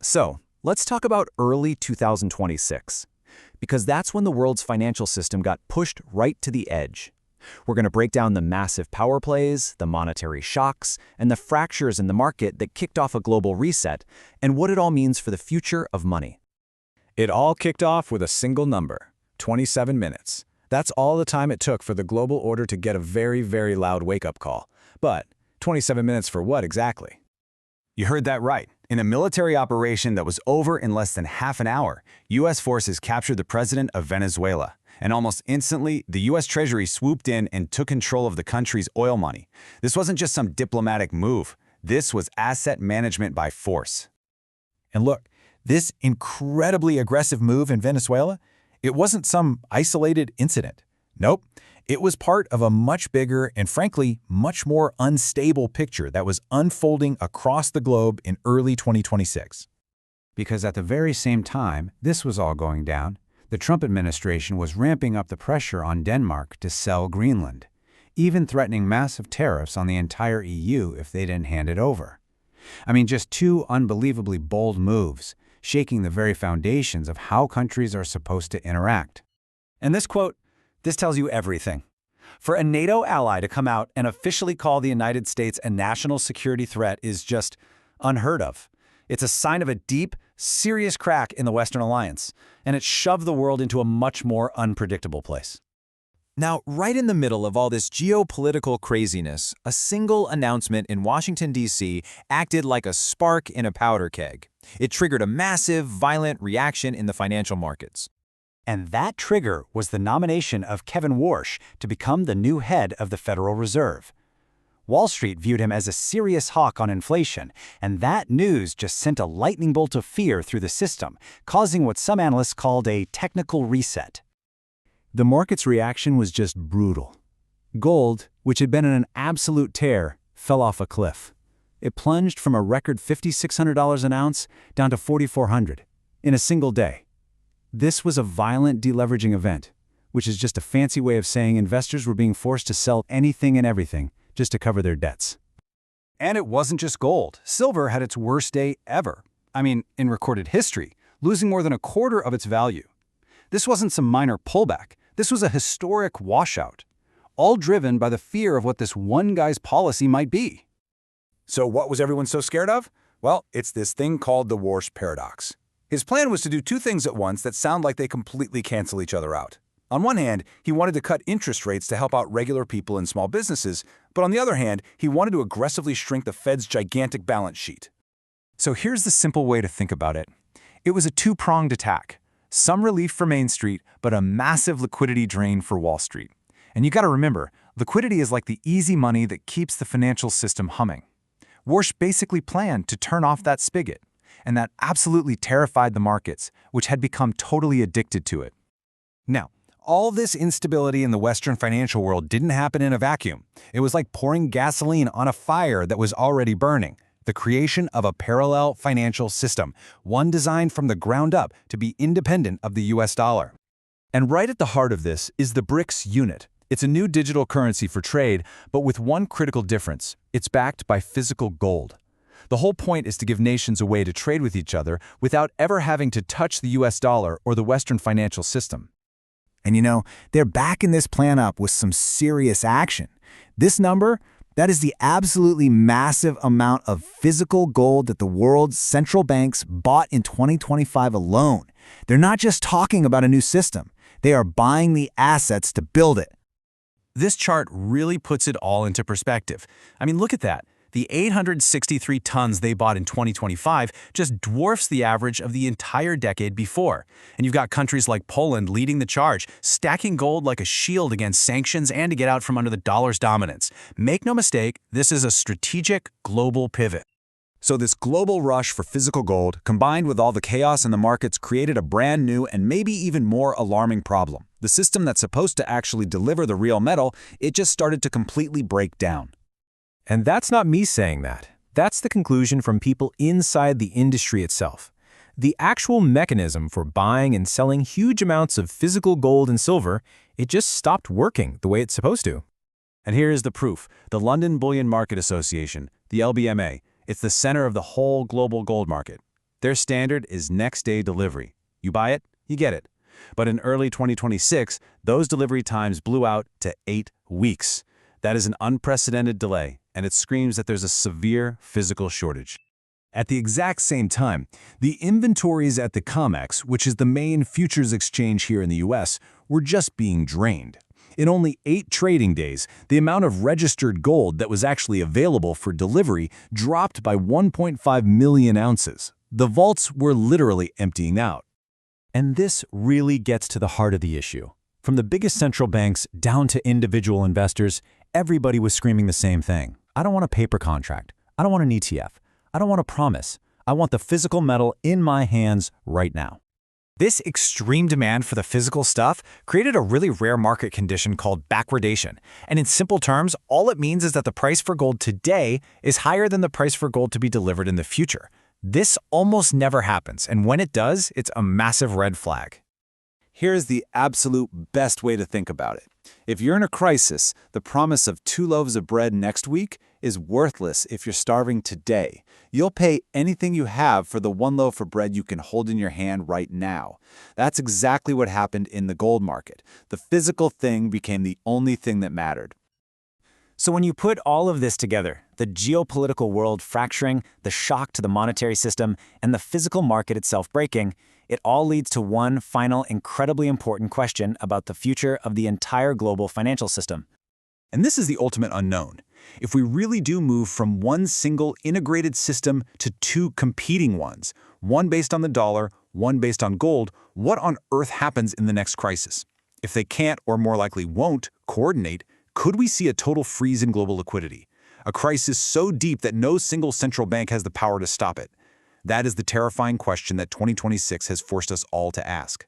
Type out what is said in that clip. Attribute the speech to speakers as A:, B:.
A: So, let's talk about early 2026, because that's when the world's financial system got pushed right to the edge. We're going to break down the massive power plays, the monetary shocks, and the fractures in the market that kicked off a global reset, and what it all means for the future of money.
B: It all kicked off with a single number, 27 minutes. That's all the time it took for the global order to get a very, very loud wake-up call. But 27 minutes for what exactly?
C: You heard that right. In a military operation that was over in less than half an hour, U.S. forces captured the president of Venezuela. And almost instantly, the U.S. Treasury swooped in and took control of the country's oil money. This wasn't just some diplomatic move. This was asset management by force.
D: And look, this incredibly aggressive move in Venezuela, it wasn't some isolated incident. Nope, it was part of a much bigger and frankly, much more unstable picture that was unfolding across the globe in early 2026.
E: Because at the very same time this was all going down, the Trump administration was ramping up the pressure on Denmark to sell Greenland, even threatening massive tariffs on the entire EU if they didn't hand it over. I mean, just two unbelievably bold moves, shaking the very foundations of how countries are supposed to interact.
A: And this quote, this tells you everything. For a NATO ally to come out and officially call the United States a national security threat is just unheard of. It's a sign of a deep, serious crack in the Western alliance, and it shoved the world into a much more unpredictable place. Now, right in the middle of all this geopolitical craziness, a single announcement in Washington, D.C. acted like a spark in a powder keg. It triggered a massive, violent reaction in the financial markets.
E: And that trigger was the nomination of Kevin Warsh to become the new head of the Federal Reserve. Wall Street viewed him as a serious hawk on inflation, and that news just sent a lightning bolt of fear through the system, causing what some analysts called a technical reset.
B: The market's reaction was just brutal. Gold, which had been in an absolute tear, fell off a cliff. It plunged from a record $5,600 an ounce down to $4,400 in a single day. This was a violent deleveraging event, which is just a fancy way of saying investors were being forced to sell anything and everything just to cover their debts.
C: And it wasn't just gold. Silver had its worst day ever. I mean, in recorded history, losing more than a quarter of its value. This wasn't some minor pullback. This was a historic washout, all driven by the fear of what this one guy's policy might be.
B: So what was everyone so scared of? Well, it's this thing called the Warsh paradox. His plan was to do two things at once that sound like they completely cancel each other out. On one hand, he wanted to cut interest rates to help out regular people and small businesses, but on the other hand, he wanted to aggressively shrink the Fed's gigantic balance sheet.
A: So here's the simple way to think about it. It was a two-pronged attack. Some relief for Main Street, but a massive liquidity drain for Wall Street. And you gotta remember, liquidity is like the easy money that keeps the financial system humming. Warsh basically planned to turn off that spigot, and that absolutely terrified the markets, which had become totally addicted to it. Now, all this instability in the Western financial world didn't happen in a vacuum. It was like pouring gasoline on a fire that was already burning. The creation of a parallel financial system, one designed from the ground up to be independent of the US dollar. And right at the heart of this is the BRICS unit. It's a new digital currency for trade, but with one critical difference. It's backed by physical gold. The whole point is to give nations a way to trade with each other without ever having to touch the US dollar or the Western financial system.
D: And you know, they're backing this plan up with some serious action. This number, that is the absolutely massive amount of physical gold that the world's central banks bought in 2025 alone. They're not just talking about a new system. They are buying the assets to build it.
A: This chart really puts it all into perspective. I mean, look at that. The 863 tons they bought in 2025 just dwarfs the average of the entire decade before. And you've got countries like Poland leading the charge, stacking gold like a shield against sanctions and to get out from under the dollar's dominance. Make no mistake, this is a strategic global pivot.
C: So this global rush for physical gold, combined with all the chaos in the markets, created a brand new and maybe even more alarming problem. The system that's supposed to actually deliver the real metal, it just started to completely break down.
B: And that's not me saying that. That's the conclusion from people inside the industry itself. The actual mechanism for buying and selling huge amounts of physical gold and silver, it just stopped working the way it's supposed to.
A: And here is the proof. The London Bullion Market Association, the LBMA, it's the center of the whole global gold market.
C: Their standard is next-day delivery. You buy it, you get it. But in early 2026, those delivery times blew out to 8 weeks. That is an unprecedented delay, and it screams that there's a severe physical shortage.
A: At the exact same time, the inventories at the COMEX, which is the main futures exchange here in the US, were just being drained. In only 8 trading days, the amount of registered gold that was actually available for delivery dropped by 1.5 million ounces. The vaults were literally emptying out.
B: And this really gets to the heart of the issue. From the biggest central banks down to individual investors, everybody was screaming the same thing. I don't want a paper contract. I don't want an ETF. I don't want a promise. I want the physical metal in my hands right now.
A: This extreme demand for the physical stuff created a really rare market condition called backwardation. And in simple terms, all it means is that the price for gold today is higher than the price for gold to be delivered in the future. This almost never happens, and when it does, it's a massive red flag.
C: Here's the absolute best way to think about it. If you're in a crisis, the promise of 2 loaves of bread next week is worthless if you're starving today. You'll pay anything you have for the 1 loaf of bread you can hold in your hand right now. That's exactly what happened in the gold market. The physical thing became the only thing that mattered.
D: So when you put all of this together, the geopolitical world fracturing, the shock to the monetary system, and the physical market itself breaking, it all leads to one final incredibly important question about the future of the entire global financial system.
C: And this is the ultimate unknown. If we really do move from one single integrated system to 2 competing ones, one based on the dollar, one based on gold, what on earth happens in the next crisis? If they can't, or more likely won't, coordinate, could we see a total freeze in global liquidity? A crisis so deep that no single central bank has the power to stop it? That is the terrifying question that 2026 has forced us all to ask.